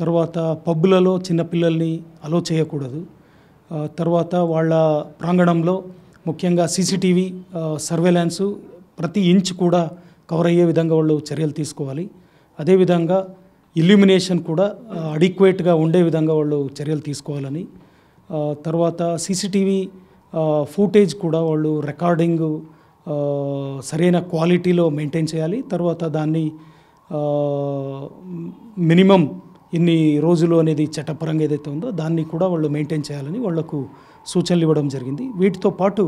తర్వాత పబ్బులలో చిన్నపిల్లల్ని అలో చేయకూడదు. తర్వాత వాళ్ళ ప్రాంగణంలో ముఖ్యంగా సీసీటీవీ సర్వేలెన్సు ప్రతి ఇంచ్ కూడా కవర్ అయ్యే విధంగా వాళ్ళు చర్యలు తీసుకోవాలి. అదేవిధంగా ఇల్యూమినేషన్ కూడా అడిక్వేట్గా ఉండే విధంగా వాళ్ళు చర్యలు తీసుకోవాలని, తర్వాత సీసీటీవీ ఫుటేజ్ కూడా వాళ్ళు రికార్డింగ్ సరైన క్వాలిటీలో మెయింటైన్ చేయాలి. తర్వాత దాన్ని మినిమం ఇన్ని రోజులు అనేది చట్టపరంగా ఏదైతే ఉందో దాన్ని కూడా వాళ్ళు మెయింటైన్ చేయాలని వాళ్లకు సూచనలు ఇవ్వడం జరిగింది. వీటితో పాటు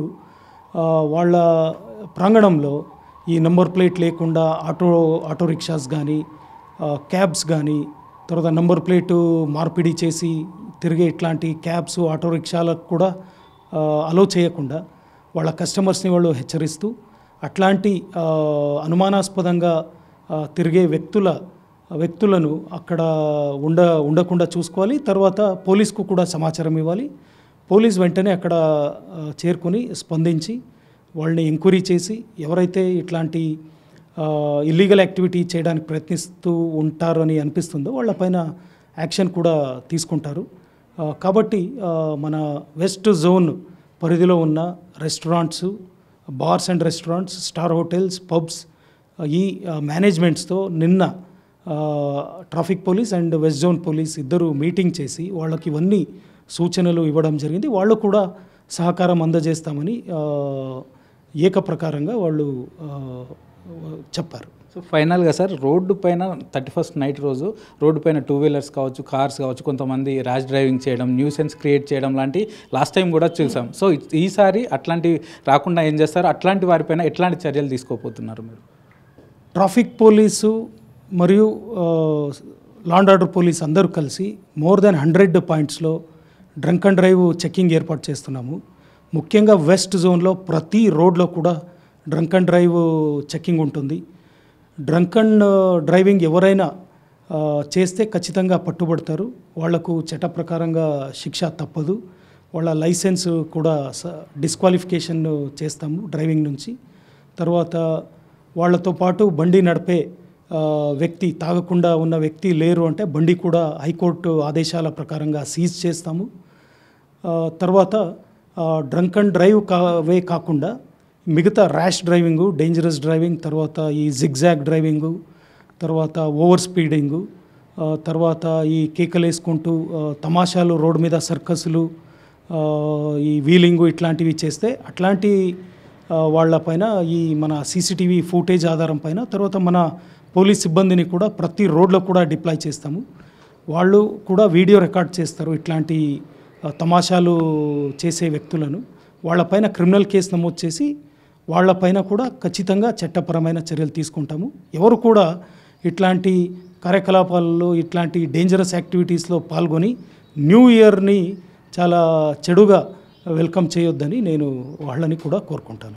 వాళ్ళ ప్రాంగణంలో ఈ నంబర్ ప్లేట్ లేకుండా ఆటో రిక్షాస్ కానీ క్యాబ్స్ కానీ, తర్వాత నంబర్ ప్లేటు మార్పిడి చేసి తిరిగే ఇట్లాంటి క్యాబ్స్ ఆటో రిక్షాలకు కూడా అలో చేయకుండా వాళ్ళ కస్టమర్స్ని వాళ్ళు హెచ్చరిస్తూ అట్లాంటి అనుమానాస్పదంగా తిరిగే వ్యక్తులను అక్కడ ఉండకుండా చూసుకోవాలి. తర్వాత పోలీస్కు కూడా సమాచారం ఇవ్వాలి. పోలీస్ వెంటనే అక్కడ చేరుకొని స్పందించి వాళ్ళని ఎంక్వైరీ చేసి ఎవరైతే ఇట్లాంటి ఇల్లీగల్ యాక్టివిటీ చేయడానికి ప్రయత్నిస్తూ ఉంటారు అని అనిపిస్తుందో వాళ్ళపైన యాక్షన్ కూడా తీసుకుంటారు. కాబట్టి మన వెస్ట్ జోన్ పరిధిలో ఉన్న restaurants, bars and restaurants, star hotels, pubs ఈ మేనేజ్మెంట్స్తో నిన్న traffic police and west zone police ఇద్దరు మీటింగ్ చేసి వాళ్ళకి ఇవన్నీ సూచనలు ఇవ్వడం జరిగింది. వాళ్ళు కూడా సహకారం అందజేస్తామని ఏకప్రకారంగా వాళ్ళు చెప్పారు. సో ఫైనల్గా సార్, రోడ్డు పైన 31st నైట్ రోజు రోడ్డు పైన 2 వీలర్స్ కావచ్చు, కార్స్ కావచ్చు, కొంతమంది ర్యాష్ డ్రైవింగ్ చేయడం, న్యూసెన్స్ క్రియేట్ చేయడం లాంటి లాస్ట్ టైం కూడా చూసాం. సో ఈసారి అట్లాంటివి రాకుండా ఏం చేస్తారు? అట్లాంటి వారిపైన ఎట్లాంటి చర్యలు తీసుకోబోతున్నారు మీరు? ట్రాఫిక్ పోలీసు మరియు లా అండ్ ఆర్డర్ పోలీస్ అందరూ కలిసి మోర్ దెన్ 100 పాయింట్స్లో డ్రంక్ అండ్ డ్రైవ్ చెక్కింగ్ ఏర్పాటు చేస్తున్నాము. ముఖ్యంగా వెస్ట్ జోన్లో ప్రతి రోడ్లో కూడా డ్రంక్ అండ్ డ్రైవ్ చెక్కింగ్ ఉంటుంది. డ్రంక్ అండ్ డ్రైవింగ్ ఎవరైనా చేస్తే ఖచ్చితంగా పట్టుబడతారు. వాళ్లకు చట్ట ప్రకారంగా శిక్ష తప్పదు. వాళ్ళ లైసెన్స్ కూడా డిస్క్వాలిఫికేషన్ చేస్తాము డ్రైవింగ్ నుంచి. తర్వాత వాళ్ళతో పాటు బండి నడిపే వ్యక్తి, తాగకుండా ఉన్న వ్యక్తి లేరు అంటే బండి కూడా హైకోర్టు ఆదేశాల ప్రకారంగా సీజ్ చేస్తాము. తర్వాత డ్రంక్ అండ్ డ్రైవ్ కాకుండా మిగతా ర్యాష్ డ్రైవింగు, డేంజరస్ డ్రైవింగ్, తర్వాత ఈ జిగ్జాగ్ డ్రైవింగు, తర్వాత ఓవర్ స్పీడింగు, తర్వాత ఈ కేకలేసుకుంటూ తమాషాలు, రోడ్డు మీద సర్కస్లు, ఈ వీలింగు ఇట్లాంటివి చేస్తే అట్లాంటి వాళ్ళపైన ఈ మన సీసీటీవీ ఫుటేజ్ ఆధారం పైన, తర్వాత మన పోలీస్ సిబ్బందిని కూడా ప్రతి రోడ్లో కూడా డిప్లాయ్ చేస్తాము. వాళ్ళు కూడా వీడియో రికార్డ్ చేస్తారు ఇట్లాంటి తమాషాలు చేసే వ్యక్తులను. వాళ్ళపైన క్రిమినల్ కేసు నమోదు చేసి వాళ్ళపైన కూడా ఖచ్చితంగా చట్టపరమైన చర్యలు తీసుకుంటాము. ఎవరు కూడా ఇట్లాంటి కార్యకలాపాలలో, ఇట్లాంటి డేంజరస్ యాక్టివిటీస్లో పాల్గొని న్యూ ఇయర్ని చాలా చెడుగా వెల్కమ్ చేయొద్దని నేను వాళ్ళని కూడా కోరుకుంటాను.